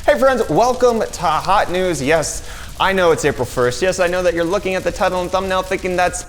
Hey friends, welcome to Hot News. Yes, I know it's April 1st. Yes, I know that you're looking at the title and thumbnail thinking that's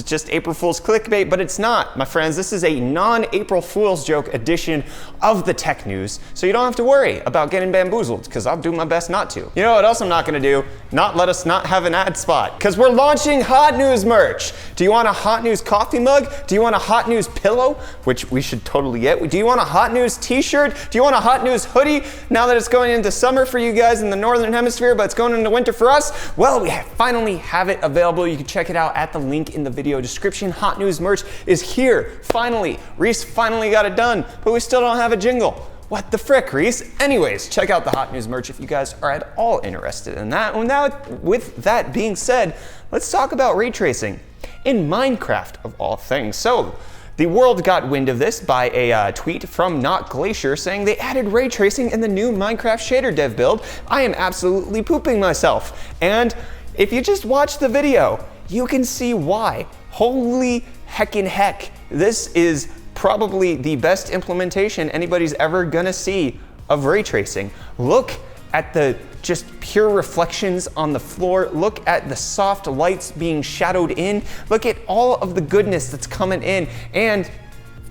just April Fool's clickbait, but it's not, my friends. This is a non-April Fool's joke edition of the tech news, so you don't have to worry about getting bamboozled, because I'll do my best not to. You know what else I'm not gonna do? Not let us not have an ad spot, because we're launching Hot News merch. Do you want a Hot News coffee mug? Do you want a Hot News pillow, which we should totally get? Do you want a Hot News t-shirt? Do you want a Hot News hoodie? Now that it's going into summer for you guys in the Northern Hemisphere, but it's going into winter for us, well, we finally have it available. You can check it out at the link in the video description. Hot News merch is here, finally. Reece finally got it done, but we still don't have a jingle. What the frick, Reece? Anyways, check out the Hot News merch if you guys are at all interested in that. And now, with that being said, let's talk about ray tracing in Minecraft, of all things. So, the world got wind of this by a tweet from Not Glacier saying they added ray tracing in the new Minecraft shader dev build. I am absolutely pooping myself. And if you just watch the video, you can see why. Holy heckin' heck. This is probably the best implementation anybody's ever gonna see of ray tracing. Look at the just pure reflections on the floor. Look at the soft lights being shadowed in. Look at all of the goodness that's coming in. And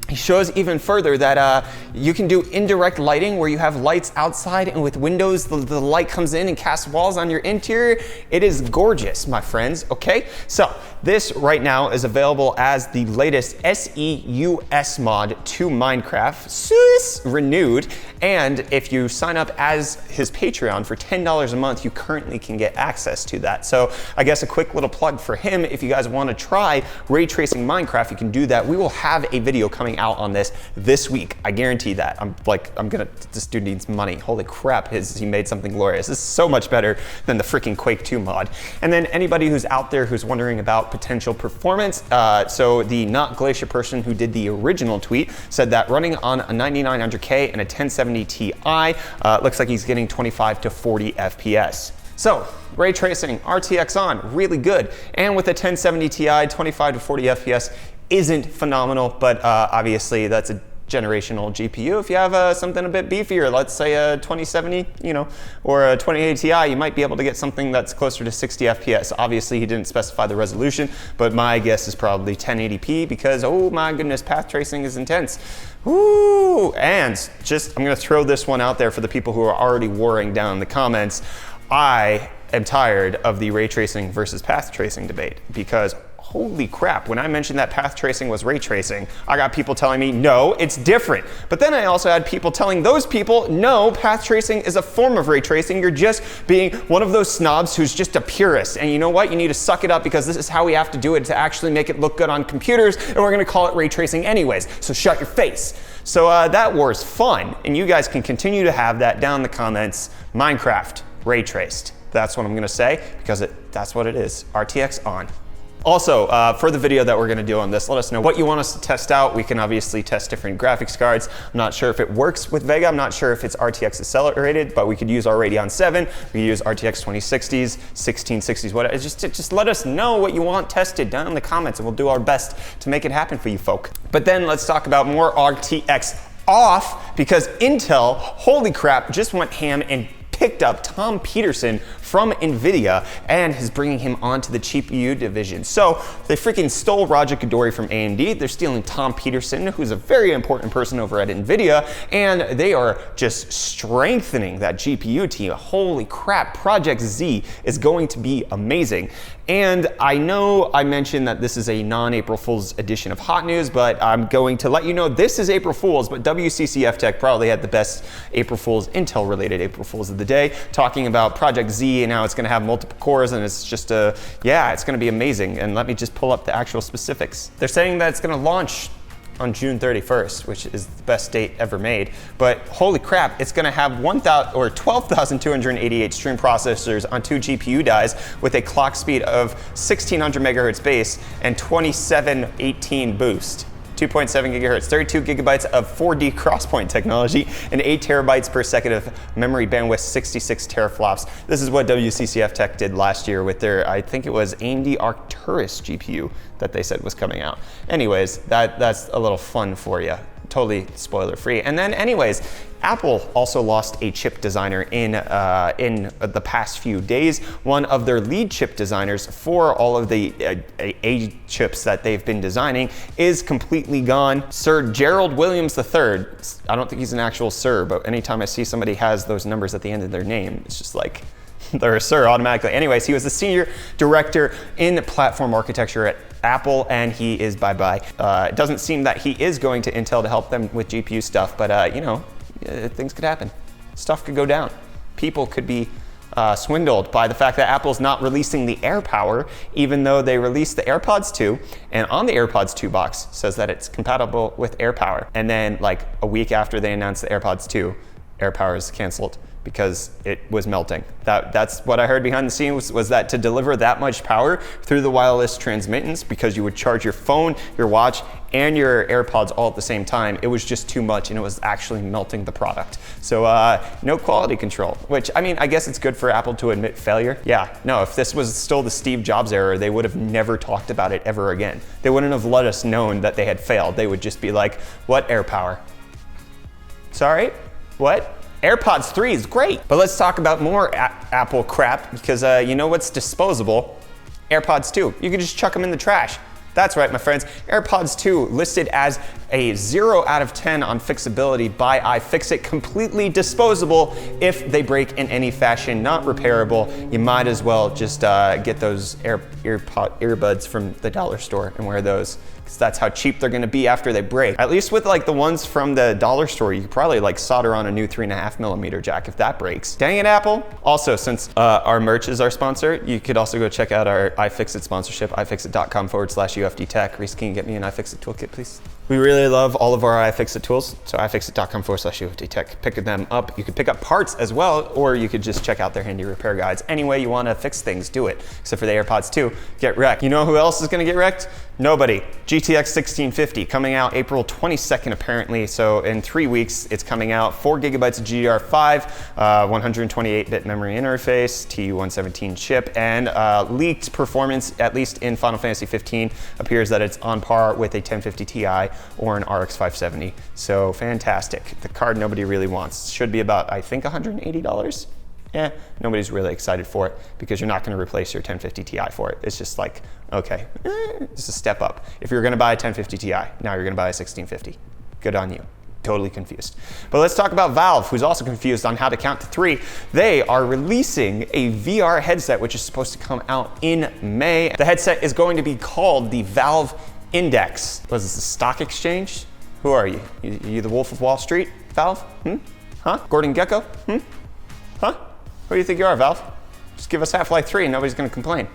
he shows even further that you can do indirect lighting where you have lights outside, and with windows, the light comes in and casts walls on your interior. It is gorgeous, my friends, okay? So this right now is available as the latest SEUS mod to Minecraft, SEUS renewed. And if you sign up as his Patreon for $10 a month, you currently can get access to that. So I guess a quick little plug for him. If you guys want to try ray tracing Minecraft, you can do that. We will have a video coming out on this week. I guarantee that. This dude needs money. Holy crap, he made something glorious. This is so much better than the freaking Quake 2 mod. And then anybody who's out there who's wondering about potential performance, so the Not Glacier person who did the original tweet said that running on a 9900K and a 1070 Ti, looks like he's getting 25 to 40 FPS. So, ray tracing, RTX on, really good. And with a 1070 Ti, 25 to 40 FPS isn't phenomenal, but obviously that's a generational GPU. If you have something a bit beefier, let's say a 2070, or a 2080 Ti, you might be able to get something that's closer to 60 FPS. Obviously, he didn't specify the resolution, but my guess is probably 1080p because, oh my goodness, path tracing is intense. Ooh, and I'm gonna throw this one out there for the people who are already warring down in the comments. I am tired of the ray tracing versus path tracing debate because holy crap, when I mentioned that path tracing was ray tracing, I got people telling me, no, it's different. But then I also had people telling those people, no, path tracing is a form of ray tracing. You're just being one of those snobs who's just a purist. And you know what? You need to suck it up because this is how we have to do it to actually make it look good on computers, and we're gonna call it ray tracing anyways. So shut your face. So that war is fun, and you guys can continue to have that down in the comments. Minecraft, ray traced. That's what I'm gonna say because that's what it is. RTX on. Also, for the video that we're gonna do on this, let us know what you want us to test out. We can obviously test different graphics cards. I'm not sure if it works with Vega. I'm not sure if it's RTX accelerated, but we could use our Radeon 7. We could use RTX 2060s, 1660s, whatever. Just let us know what you want tested down in the comments, and we'll do our best to make it happen for you folk. But then let's talk about more RTX off, because Intel, holy crap, just went ham and picked up Tom Peterson from Nvidia and is bringing him onto the GPU division. So they freaking stole Raja Koduri from AMD. They're stealing Tom Peterson, who's a very important person over at Nvidia, and they are just strengthening that GPU team. Holy crap, Project Z is going to be amazing. And I know I mentioned that this is a non-April Fool's edition of Hot News, but I'm going to let you know this is April Fool's, but WCCF Tech probably had the best April Fool's, Intel-related April Fool's of the day, talking about Project Z and how it's gonna have multiple cores, and it's just it's gonna be amazing. And let me just pull up the actual specifics. They're saying that it's gonna launch on June 31st, which is the best date ever made. But holy crap, it's gonna have 12,288 stream processors on 2 GPU dies with a clock speed of 1600 megahertz base and 2718 boost. 2.7 gigahertz, 32 gigabytes of 4D crosspoint technology, and 8 terabytes per second of memory bandwidth, 66 teraflops. This is what WCCF Tech did last year with their, I think it was AMD Arcturus GPU that they said was coming out. Anyways, that's a little fun for you. totally spoiler free. And then anyways, Apple also lost a chip designer in the past few days. One of their lead chip designers for all of the A chips that they've been designing is completely gone. Sir Gerald Williams III, I don't think he's an actual sir, but anytime I see somebody has those numbers at the end of their name, it's just like, they're a sir automatically. Anyways, he was the senior director in platform architecture at Apple, and he is bye-bye. It doesn't seem that he is going to Intel to help them with GPU stuff, but you know, things could happen. Stuff could go down. People could be swindled by the fact that Apple's not releasing the AirPower, even though they released the AirPods 2, and on the AirPods 2 box says that it's compatible with AirPower. And then like a week after they announced the AirPods 2, AirPower is canceled because it was melting. That's what I heard behind the scenes was that to deliver that much power through the wireless transmittance, because you would charge your phone, your watch, and your AirPods all at the same time, it was just too much and it was actually melting the product. So no quality control, which I mean, I guess it's good for Apple to admit failure. Yeah, no, if this was still the Steve Jobs era, they would have never talked about it ever again. They wouldn't have let us know that they had failed. They would just be like, what AirPower? Sorry, what? AirPods 3 is great, but let's talk about more Apple crap, because you know what's disposable? AirPods 2. You can just chuck them in the trash. That's right, my friends. AirPods 2 listed as a 0 out of 10 on fixability by iFixIt, completely disposable if they break in any fashion, not repairable. You might as well just get those earbuds from the dollar store and wear those, because that's how cheap they're gonna be after they break. At least with like the ones from the dollar store, you could probably like solder on a new 3.5mm jack if that breaks. Dang it, Apple. Also, since our merch is our sponsor, you could also go check out our iFixIt sponsorship, ifixit.com/UFDtech. Reece, can you get me an iFixIt toolkit, please? We really love all of our iFixIt tools, so ifixit.com/UFDtech. Pick them up. You could pick up parts as well, or you could just check out their handy repair guides. Any way you want to fix things, do it. Except for the AirPods 2, get wrecked. You know who else is going to get wrecked? Nobody. GTX 1650 coming out April 22nd apparently, so in 3 weeks it's coming out. 4 gigabytes of GDDR5, 128-bit memory interface, TU117 chip, and leaked performance, at least in Final Fantasy 15, appears that it's on par with a 1050 Ti or an RX 570. So fantastic. The card nobody really wants. Should be about, I think, $180. Nobody's really excited for it because you're not going to replace your 1050 Ti for it. It's just like, okay, it's a step up. If you're going to buy a 1050 Ti, now you're going to buy a 1650. Good on you. Totally confused. But let's talk about Valve, who's also confused on how to count to 3. They are releasing a VR headset, which is supposed to come out in May. The headset is going to be called the Valve Index. Was this a stock exchange? Who are you? You the Wolf of Wall Street, Valve? Huh? Gordon Gekko? Huh? Who do you think you are, Valve? Just give us Half-Life 3 and nobody's gonna complain,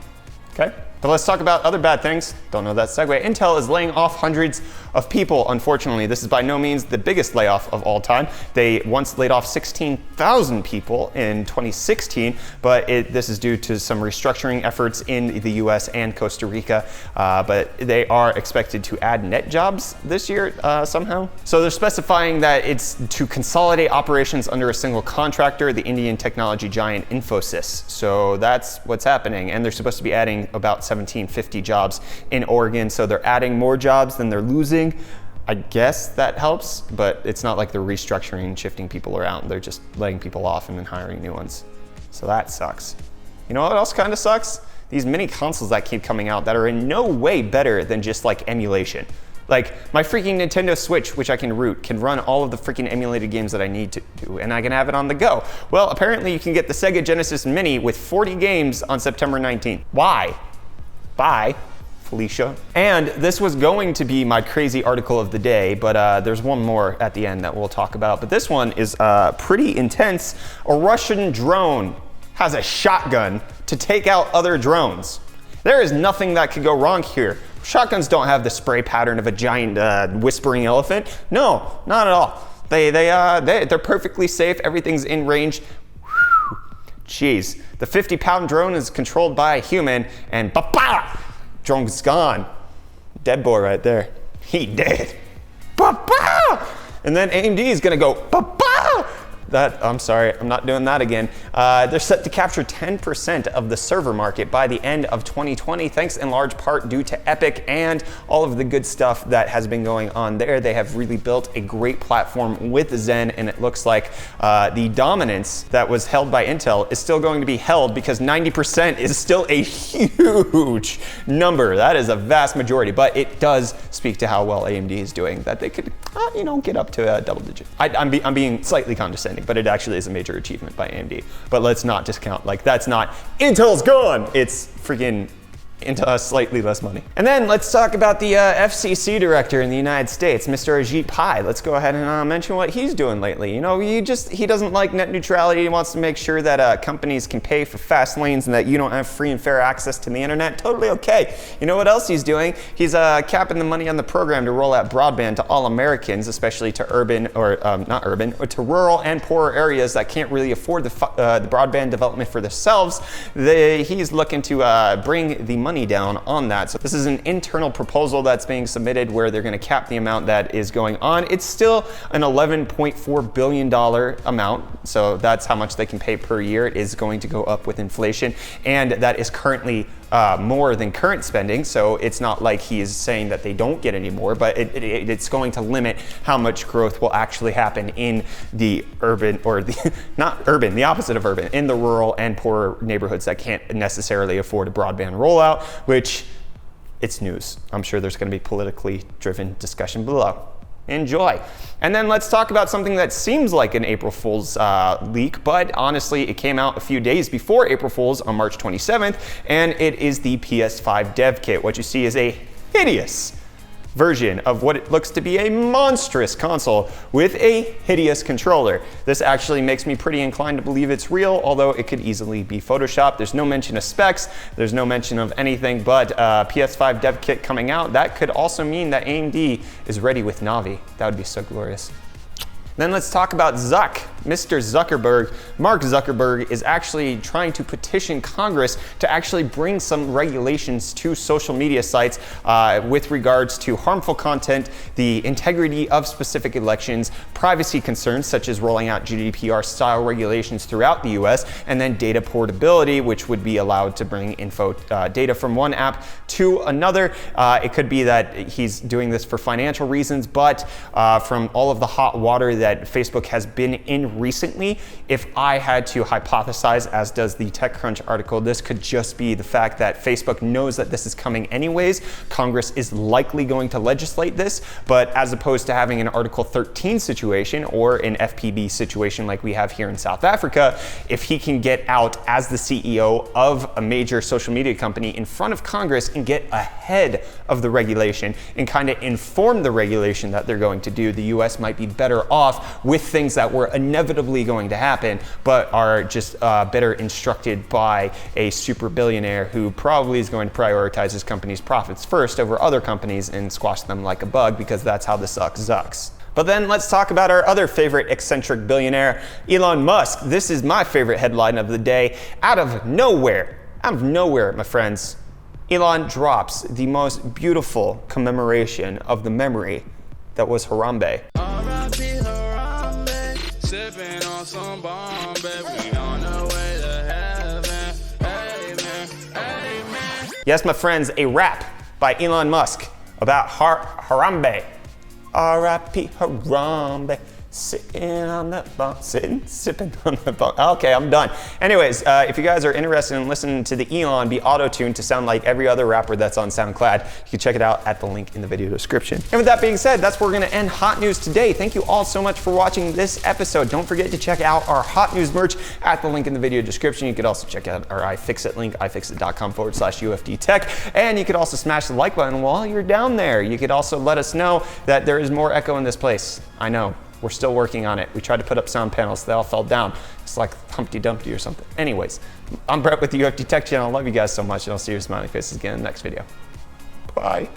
okay? But let's talk about other bad things. Don't know that segue. Intel is laying off hundreds of people, unfortunately. This is by no means the biggest layoff of all time. They once laid off 16,000 people in 2016, but this is due to some restructuring efforts in the US and Costa Rica. But they are expected to add net jobs this year somehow. So they're specifying that it's to consolidate operations under a single contractor, the Indian technology giant Infosys. So that's what's happening. And they're supposed to be adding about 1,750 jobs in Oregon, so they're adding more jobs than they're losing. I guess that helps, but it's not like they're restructuring and shifting people around. They're just letting people off and then hiring new ones. So that sucks. You know what else kind of sucks? These mini consoles that keep coming out that are in no way better than just like emulation. Like my freaking Nintendo Switch, which I can root, can run all of the freaking emulated games that I need to do, and I can have it on the go. Well, apparently you can get the Sega Genesis Mini with 40 games on September 19th. Why? Bye, Felicia. And this was going to be my crazy article of the day, but there's one more at the end that we'll talk about. But this one is pretty intense. A Russian drone has a shotgun to take out other drones. There is nothing that could go wrong here. Shotguns don't have the spray pattern of a giant whispering elephant. No, not at all. They're perfectly safe. Everything's in range. Jeez, the 50-pound drone is controlled by a human, and ba-ba! Drone's gone. Dead boy right there. He dead. Ba-ba! And then AMD is gonna go, ba-ba! I'm sorry, I'm not doing that again. They're set to capture 10% of the server market by the end of 2020, thanks in large part due to Epic and all of the good stuff that has been going on there. They have really built a great platform with Zen, and it looks like the dominance that was held by Intel is still going to be held because 90% is still a huge number. That is a vast majority, but it does speak to how well AMD is doing, that they could, get up to a double digit. I'm being slightly condescending, but it actually is a major achievement by AMD. But let's not discount, like, that's not, Intel's gone. It's freaking into slightly less money. And then let's talk about the FCC director in the United States, Mr. Ajit Pai. Let's go ahead and mention what he's doing lately. He doesn't like net neutrality. He wants to make sure that companies can pay for fast lanes and that you don't have free and fair access to the internet. Totally okay. You know what else he's doing? He's capping the money on the program to roll out broadband to all Americans, especially to to rural and poorer areas that can't really afford the broadband development for themselves. He's looking to bring the money down on that. So this is an internal proposal that's being submitted where they're going to cap the amount that is going on. It's still an $11.4 billion amount. So that's how much they can pay per year. It is going to go up with inflation. And that is currently more than current spending. So it's not like he is saying that they don't get any more, but it's going to limit how much growth will actually happen in the urban, or the, not urban, the opposite of urban, in the rural and poorer neighborhoods that can't necessarily afford a broadband rollout, which it's news. I'm sure there's going to be politically driven discussion below. Enjoy. And then let's talk about something that seems like an April Fool's leak, but honestly, it came out a few days before April Fool's on March 27th, and it is the PS5 Dev Kit. What you see is a hideous version of what it looks to be a monstrous console with a hideous controller. This actually makes me pretty inclined to believe it's real, although it could easily be Photoshopped. There's no mention of specs, there's no mention of anything but PS5 Dev Kit coming out. That could also mean that AMD is ready with Navi. That would be so glorious. Then let's talk about Mr. Zuckerberg. Mark Zuckerberg is actually trying to petition Congress to actually bring some regulations to social media sites with regards to harmful content, the integrity of specific elections, privacy concerns such as rolling out GDPR-style regulations throughout the US, and then data portability, which would be allowed to bring data from one app to another. It could be that he's doing this for financial reasons, but from all of the hot water that Facebook has been in recently, if I had to hypothesize, as does the TechCrunch article, this could just be the fact that Facebook knows that this is coming anyways. Congress is likely going to legislate this, but as opposed to having an Article 13 situation or an FPB situation like we have here in South Africa, if he can get out as the CEO of a major social media company in front of Congress and get ahead of the regulation and kind of inform the regulation that they're going to do, the US might be better off with things that were inevitably going to happen, but are just better instructed by a super billionaire who probably is going to prioritize his company's profits first over other companies and squash them like a bug, because that's how the suck zucks. But then let's talk about our other favorite eccentric billionaire, Elon Musk. This is my favorite headline of the day. Out of nowhere, my friends, Elon drops the most beautiful commemoration of the memory that was Harambe. Sipping on some Bombay, we on the way to heaven. Amen, amen. Yes, my friends, a rap by Elon Musk about Harambe. R.I.P. Harambe. Sitting on the bunk, sipping on the bunk. Okay, I'm done. Anyways, if you guys are interested in listening to the Elon be auto-tuned to sound like every other rapper that's on SoundCloud, you can check it out at the link in the video description. And with that being said, that's where we're gonna end Hot News today. Thank you all so much for watching this episode. Don't forget to check out our Hot News merch at the link in the video description. You could also check out our iFixIt link, ifixit.com/UFDtech. And you could also smash the like button while you're down there. You could also let us know that there is more echo in this place. I know. We're still working on it. We tried to put up sound panels. They all fell down. It's like Humpty Dumpty or something. Anyways, I'm Brett with the UFD Tech channel. I love you guys so much, and I'll see your smiling faces again in the next video. Bye.